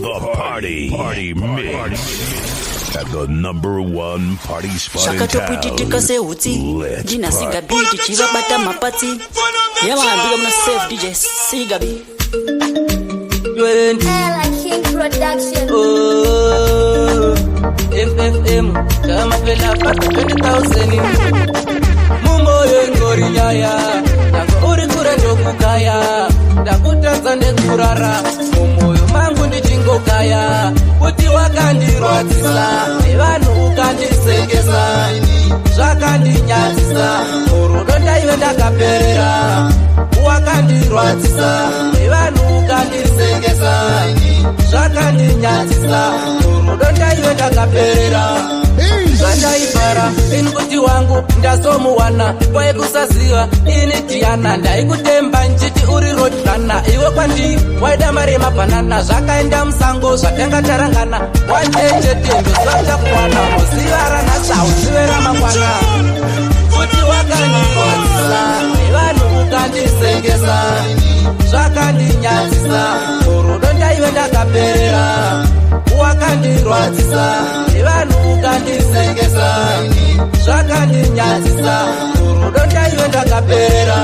The Party Mix at the #1 party spot in town. Let's party. DJ Sigabi. King Production. FFM, kama pela pata 20,000. Mumo yengori yaya, nako uri kura joku kaya, ndakutanza nekurara, mumoyo mangu ndichingo kaya, kuti wakandirwadzisa, nevanhu ukandisengesa, zvakandinyadzisa, murudo ndaive ndakaperera, wakandirwadzisa, nevanhu ukandisengesa, zvakandinyadzisa, murudo ndaive ndakaperera. Zvandaibara inkuti wangu ndasomuwana kwaikusaziva ini Diana ndaikutemba nchiti uri rodhana iwe kwandi waida mari yemabanana zvakaenda musango zvatanga tarangana wanjenjetembe zvatakuwana muzivara nasaudzivera makwana kuti wakandirwadzisa nevanhu ukandisengesa zvakandinyadzisa murudo ndaive ndakaperera wakandirwadzisa nevanhu ukandisengesa zvakandinyadzisa murudo ndaive ndakaperera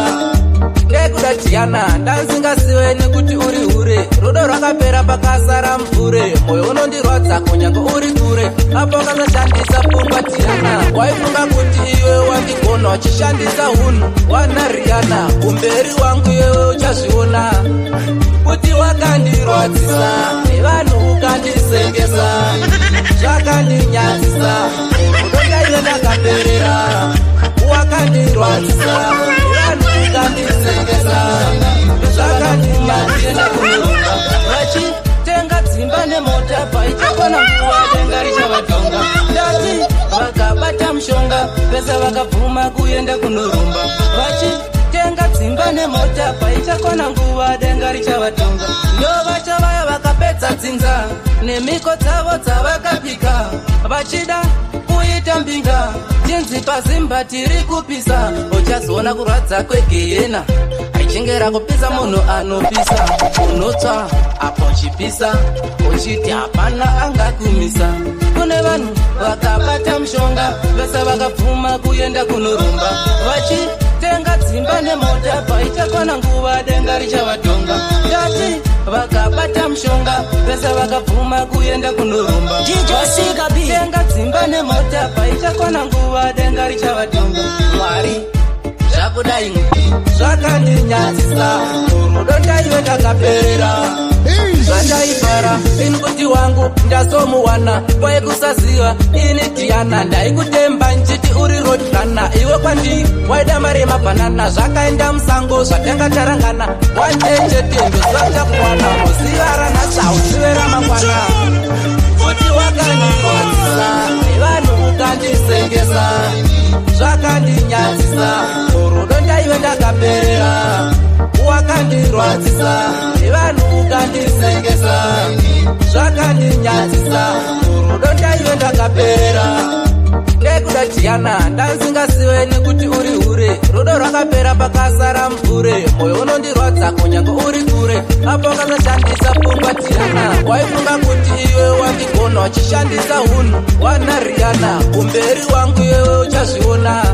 ndekuda Diana ndanzingasiwe nekuti uri hure rudo rwakapera pakasara mvure moyo unondirwadza kunyange uri kure apo kakashandisa pfungwa Diana waifunga kuti iwe wangigona wachishandisa hunhu wana Rihanna kumberi wangu iwe uchazviona kuti wakandirwadzisa nevanhu ukandisengesa zvakandinyadzisa rudo ndaive ndakaperera wakandirwadzisa nevanhu ukandisengesa zvakandinyadzisa vachitenga dzimba nemota paichakona nguva denga richavatonga ndati vakabata mushonga pesa vakabvuma kuenda kunorumba vachitenga dzimba nemota paichakona nguva denga richavatonga ndovachavaya vakapedza dzinza nemiko dzavo dzavakapika vachida kuita mbinga tinzi pazimba tiri kupisa uchazoona kurwadza kwegehena aichengera kupisa munhu anopisa unotsva apo uchipisa uchiti hapana angakumisa kune vanhu vakabata mushonga vese vakabvuma kuenda kunorumba vachitenga dzimba nemota paichakona nguva denga richavatonga ndati vakabata mushonga vese vakabvuma kuenda kunorumba vachitenga dzimba nemota paichakona nguva denga richavatonga mwari zvakudai zvakandinyadzisa murudo ndaive ndakaperera zvandaibara inkuti wangu ndasomuwana kwaikusaziva ini Diana ndaikutemba nchiti uri rodhana iwe kwandi waida mari yemabanana zvakaenda musango zvatanga tarangana wanjenjetembe zvatakuwana muzivara nasaudzivera makwana kuti wakandirwadzisa nevanhu ukandisengesa zvakandinyadzisa murudo ndaive ndakaperera wakandirwadzisa nevanhu ukandisengesa zvakandinyadzisa murudo ndaive ndakaperera ndekuda Diana ndanzingasiwe nekuti uri hure rudo rwakapera pakasara mvure moyo unondirwadza kunyange uri kure apo kakashandisa pfungwa Diana waifunga kuti iwe wangigona wachishandisa hunhu wana Rihanna kumberi wangu iwe uchazviona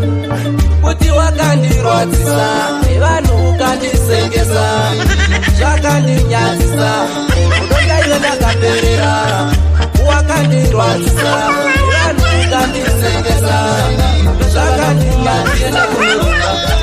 kuti wakandirwadzisa nevanhu ukandisengesa zvakandinyadzisa rudo ndaive ndakaperera wakandirwadzisa nevanhu ukandisengesa zvakandinyadzisa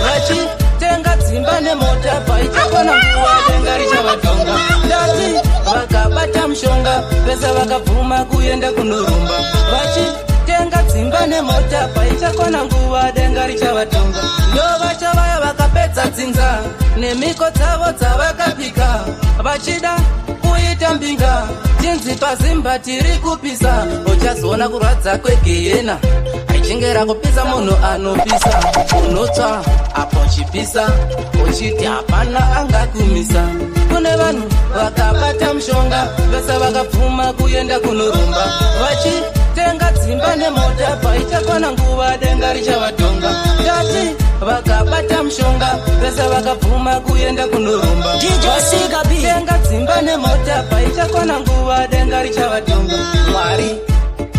vachitenga dzimba nemota paichakona nguva denga richavatonga ndati vakabata mushonga vese vakabvuma kuenda kunorumba vachitenga dzimba nemota paichakona nguva denga richavatonga ndovachavaya vakapedza dzinza nemiko dzavo dzavakapika vachida kuita mbinga tinzi pazimba tiri kupisa uchazoona kurwadza kwegehena aichengera kupisa munhu anopisa unotsva apo uchipisa uchiti hapana angakumisa kune vanhu vakabata mushonga vese vakabvuma kuenda kunorumba vachitenga dzimba nemota paichakona nguva denga richavatonga ndati vakabata mushonga vese vakabvuma kuenda kunorumba. Denga dzimba nemota paichakona nguva denga richavatonga. Mwari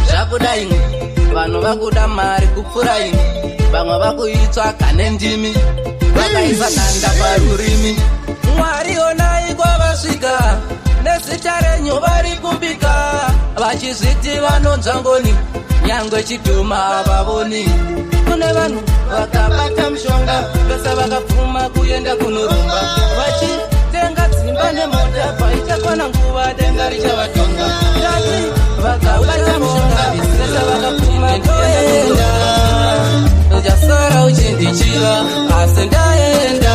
zvakudai vanhu vakuda mari kupfura imi, vamwe vakuitsvaka nendimi vakaisa danda parurimi. Mwari onai kwavasvika nezita renyu vari kumbika, vachizviti vanonzva ngoni nyangwe chidhuma havavoni. Kune vanhu vakabata mushonga vese vakabvuma kuenda kunorumba, vachitenga dzimba nemota paichakona nguva denga richavatonga. Tati vakabata mushonga vese vakabvuma kuenda, uchasara uchindichiva asi ndaenda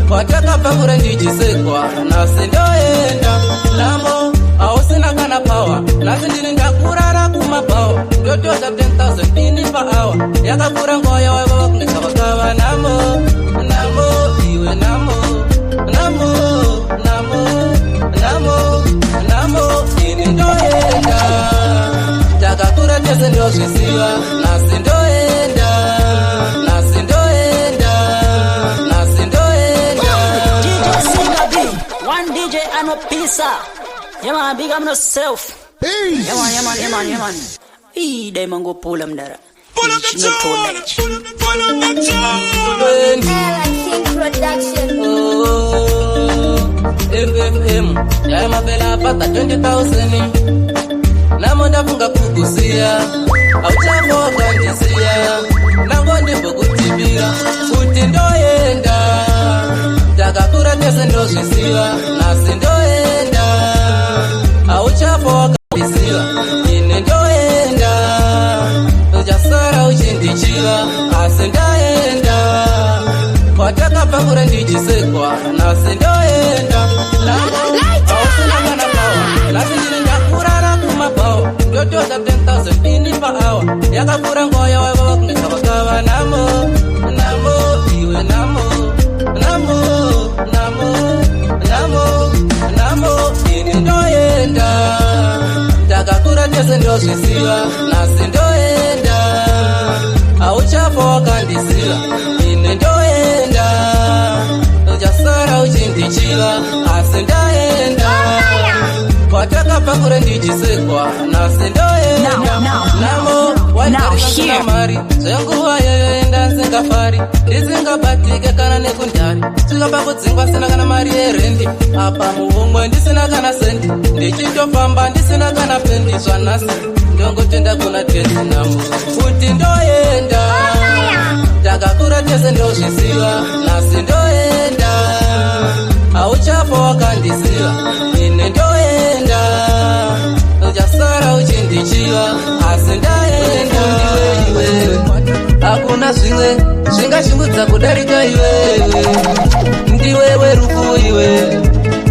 kwatakabva kure ndichisekwa nasi ndoenda. Namo hausina kana pawa, nasi ndini ndakurara kumabhawa, ndotoza 10,000 ini pahour, yakakura ngoya waiva kune gavakava. Namo iwe namo ini ndoenda, takakura tese ndozvisiva nasi ndoenda. One DJ and a pizza. Yeah man, big up yourself. Yeah man. Hey, they man go pull them there. King Production. FFM, yeah mapela pata 20,000. Namonda funga kukusia, auchafoka ndisia, nangonde mbokutibira, kuti ndoenda. Takakura tese ndozvisiva nasi ndoenda, auchafoka ndisiva ine ndoenda, uchasara uchindichiva asi ndaenda, kwatakabva kure ndichisekwa nasi ndoenda. Hausina kana pawa, nasi ndine ndakurara kumabhawa, ndotoza 10,000 ini pahour, yakakura ngoya waiva kune gavakava. Namo iwe namo ini ndoenda, takakura tese ndozvisiva nasi ndoenda, auchafoka ndisiva ine ndoenda, uchasara uchindichiva asi ndaenda, kwatakabva kure ndichisekwa nasi ndoenda. Namo waitarisa mari zvenguva yoyoenda singafari, ndisingabatike kana nekundari, tikabva kudzingwa sina kana mari yerendi, apa muhomwe ndisina kana sendi, ndichitofamba ndisina kana pendi. Zvanhasi ndongotenda kuna tezi namo kuti ndoenda, takakura tese ndozvisiva nasi ndoenda, auchafa wakandisiva ine ndoenda, uchasara uchindichiva asi ndaenda. Iwe hakuna zvimwe zvingashingudza kudarika iwewe, ndiwewe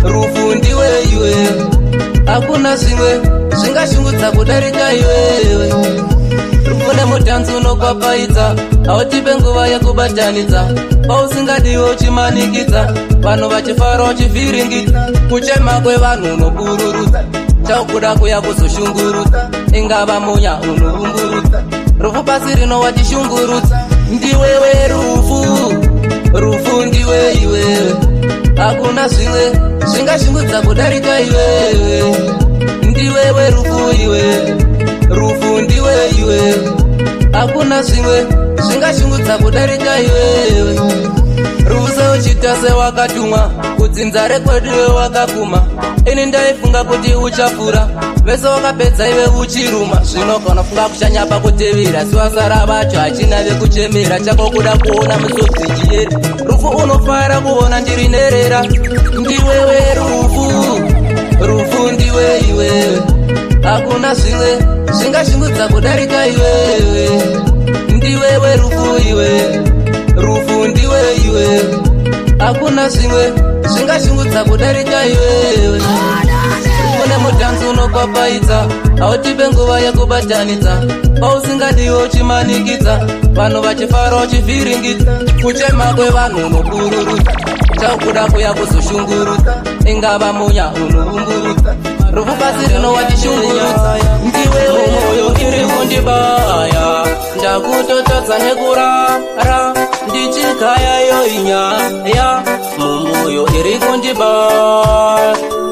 rufu ndiwe iwe, hakuna zvimwe zvingashingudza kudarika iwewe. Rufu nemutanzi unokwapaidza, hautipe nguva yekubatanidza, pausingadiwe uchimanikidza, vanhu vachifara uchivhiringidza, kuchema kwevanhu unobururudza, chaukuda kuya kuzoshungurudza, ingava munya unoumburudza, rufu pasi rino wachishungurudza. Ndiwewe rufu ndiwe iwewe, hakuna zvimwe zvingashingudza kudarika iwewe, ndiwewe rufu ndiwe iwe, hakuna zvimwe zvingashingudza kudarika iwewe. Rufu uchita sewakatumwa, kudzinza rekwedu iwe wakakuma, ini ndaifunga kuti uchafura, vese wakapedza iwe uchiruma, zvino kana funga kuchanyapa kutevera, siwasara vacho hachina vekuchemera, chako kuda kuona misodzi chiyeri, rufu unofara kuona ndiri nerera. Ndiwewe rufu ndiwe iwewe, hakuna zvimwe zvingashingudza kudarika iwewe, ndiwewe rufu ndiwe iwe, hakuna zvimwe zvingashingudza kudarika iwewe. Kune mutanzi unokwapaidza, hautipe nguva yekubatanidza, pausingadiwe uchimanikidza, vanhu vachifara uchivhiringidza, kuchema kwevanhu unobururudza, chaukuda kuya kuzoshungurudza, ingava munya unoumburudza, rufu pasi rino wachishungurudza. Ndiwewe moyo iri kundibaya, ndakutotadza nekurara, ndichikaya yoinyaya mumoyo iri kundiba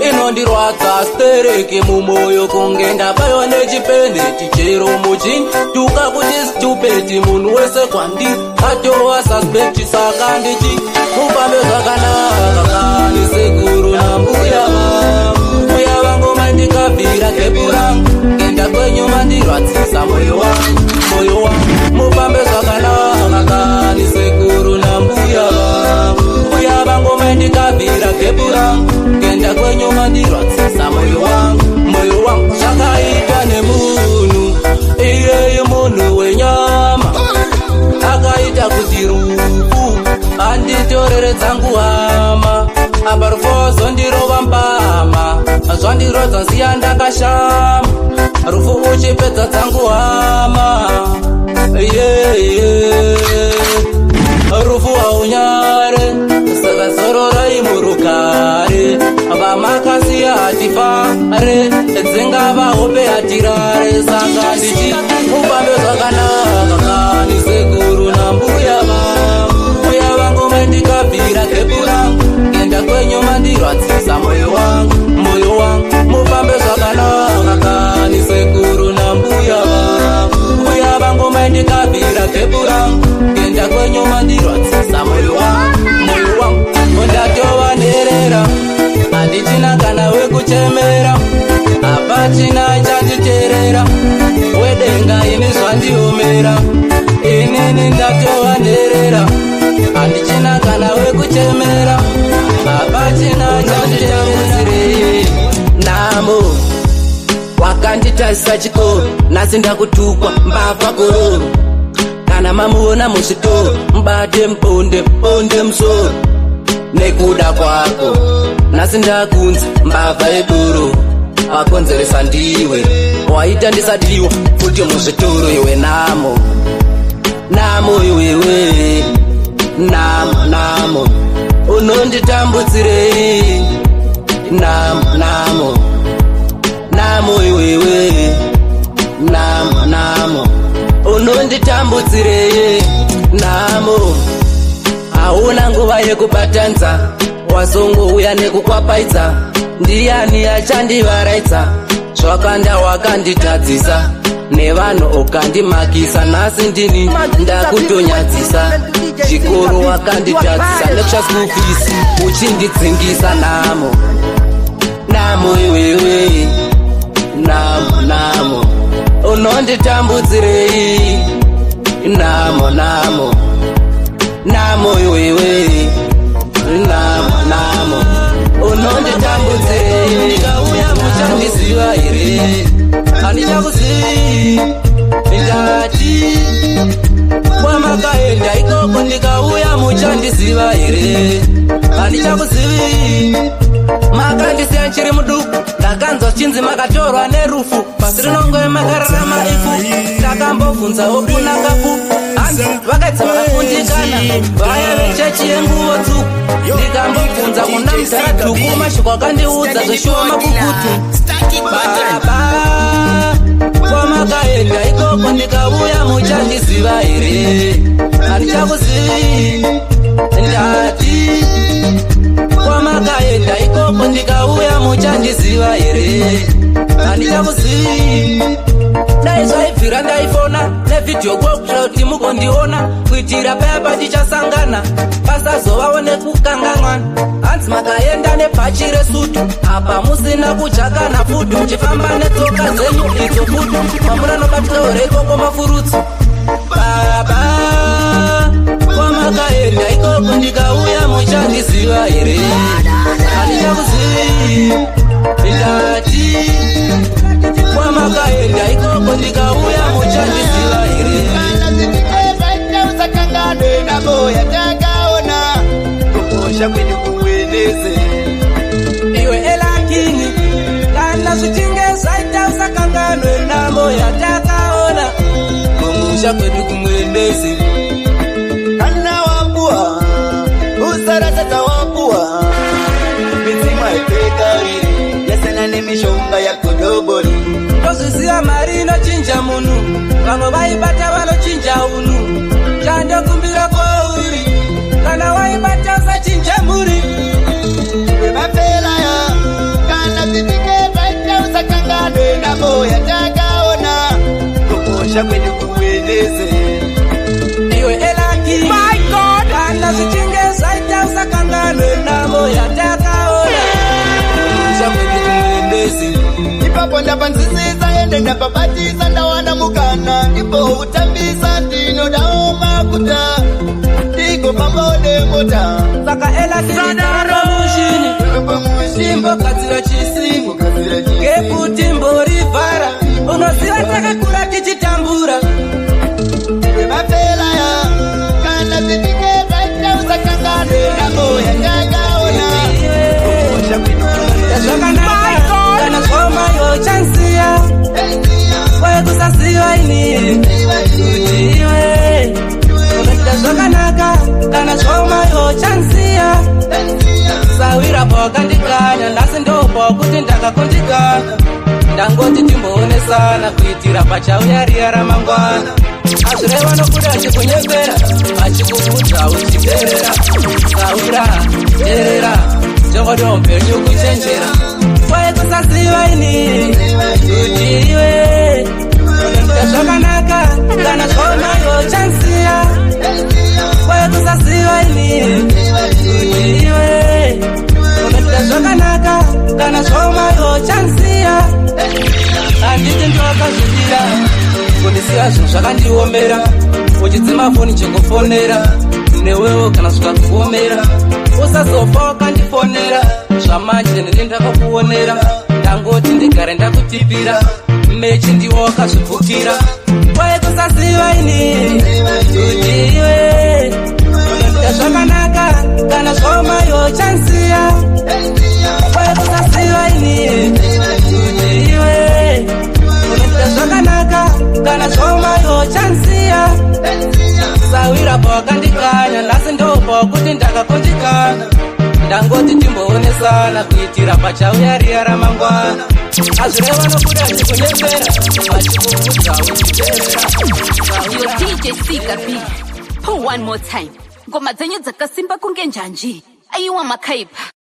inondirwadza stereke mumoyo kunge ndabayo nechipeneti chero muchini tuka kuti stupeti munhu wese kwandi atova suspecti saka ndichi mufambe zvakanaka kani sekuru nambuya mbuya vangu mandikabvira kepu rangu ngenda kwenyu mandirwadzisa moyo wangu mufambe zvakanaka kani sekuru nambuya mbuya vangu mandikabvira kepu rangu ngenda kwenyu mandirwadzisa moyo wangu zvakaitwa nemunhu iyeye munhu wenyama akaita kuti rufu anditorere dzangu hama apa rufu zondirova mbama zvandirodza nsiya ndakashama rufu uchipedza dzangu hama rufu haunyare saka zororai murugare vamakasiya hatifare dzingava hope hatirare saka ndichi mufambe zvakanaka kani sekuru nambuya mbuya vangu mandikabvira kepu rangu ngenda kwenyu mandirwadzisa moyo wangu mufambe zvakanaka kani sekuru nambuya mbuya vangu mandikabvira kepu rangu ngenda kwenyu mandirwadzisa moyo wangu ndatova nderera handichina kana wekuchemera hapachina chanditerera wedenga ini zvandiomera inini ndatova nderera handichina kana wekuchemera hapachina chanditerera namo wakanditarisa chikoro nasi ndakutukwa mbavha kororo kana mamuona muzvitoro mbate bonde musoro nekuda kwako nasi ndakunzi mbavha yedoro wakonzeresa ndiwe waita ndisadiwa futi muzvitoro iwe namo iwewe namo unonditambudzirei namo iwewe namo unonditambudzirei namo hauna nguva yekubatanza wasongouya nekukwapaidza ndiani achandivaraidza zvakanda wakanditadzisa nevanhu ukandimakisa nhasi ndini ndakutonyadzisa chikoro wakanditadzisa nekushasukufisi uchindidzingisa namo iwewe namo unonditambudzirei namo iwewe namo unonditambudzirei ndikauya muchandiziva here handichakuzivi ndati kwamakaenda ikoko ndikauya muchandiziva here handichakuzivi makandisiya nchiri muduku ndakanzwa chinzi makatorwa nerufu pasi rinongwe makararama ifu ndakambobvunzawo kuna kapu hanzi vakaitsa vakafundikana vaya vechechi yenguvo tsuku ndikambobvunza kuna mudharadhuku mashoko akandiudza zveshuwa makukutu baba kwamakaenda ikoko ndikauya muchandiziva here handichakuzivi ndati kwamakaenda ikoko ndikauya muchandiziva here handichakuzivi dai zvaibvira ndaifona nevhidhiyo kokusva kuti mugondiona kuitira paya patichasangana pasazovawo nekukangan'wana hanzi makaenda nebhachi resutu apa musina kujakana futu muchifamba netsoka dzenyu idzo futu mamuranobatirawo reikoko mafurutsu baba kwamakaenda ikoko ndikauya muchandiziva here handichakuzivi ndati kwamakaenda ikoko ndikauya muchandiziva here usakangane nabo yatakaona kukosha kwedu kuweleze iwe elakini kana zvichinge zvaita usakanganwe nabo yatakaona kumusha kwedu kumwendezi kana wambua usaratata wambua mitima ipekariri yasena nemishonga yakodobori tozviziva mari inochinja munhu vamwe vaibata vanochinja unhu chandokumbira kwauri kumusha kwedu kuendeze. Iwe elaki, my God, kana zichinge zaita usakanganwe namo yatakaona. Kumusha kwedu kuendeze. Ipapo ndapanzisisa ende ndapapatiza ndawana mukana. Ndipo utambisa ndino daoma kuta. Ndiko pambode mota. Saka elaki nitara mushini. Simbo katira chisimbo. Keputi mbori vara. Unoziva takakura tichitambura. Mapela ya kana zitikeza ita usakangane namo yatakaona. Kumusha kwedu My God, kana koma yo chansia. Wewe kusasiwa ini. Iwe. Unatazwakanaka kana koma yo chansia. Sawira poka ndikanya ndasi ndopo kuti ndakakundikana. Ndangoti timboonesana kuitira pachauya ramangwana. Azureva nokuda achikunyembera achikukudza uchiterera. Sawira terera jogodombe nyukuchenjera. Wewe kusasiwa ini kuti iwe unatazwakanaka kana koma yo chansia. Wewe kusasiwa ini kuti iwe unatazwakanaka kana koma yo chansia. Anditi ndokazvidira kundisiya zvinhu zvakandiomera. Uchidzima foni chekufonera newewo kana zvikakuomera. Usazofa wakandifonera zvamanje nene ndakakuonera. Ndangoti ndigare ndakutipira mechi ndiwo wakazvipfukira. Wewe kusaziva ini kuti iwe unoita zvakanaka kana zvoma yo chansiya. Wewe kusaziva ini kuti iwe unoita zvakanaka kana zvoma yo chansiya. Sawira pawakandikanya nhasi ndopa kuti ndakakundikana. Ndangoti timboonesana kuitira pachauya ramangwana. Azureva nokuda achikunyembera achikukudza uchiterera. Yo DJ Sika B. One more time. Ngoma dzenyu dzakasimba kunge njanji. Ayiwa makaipa.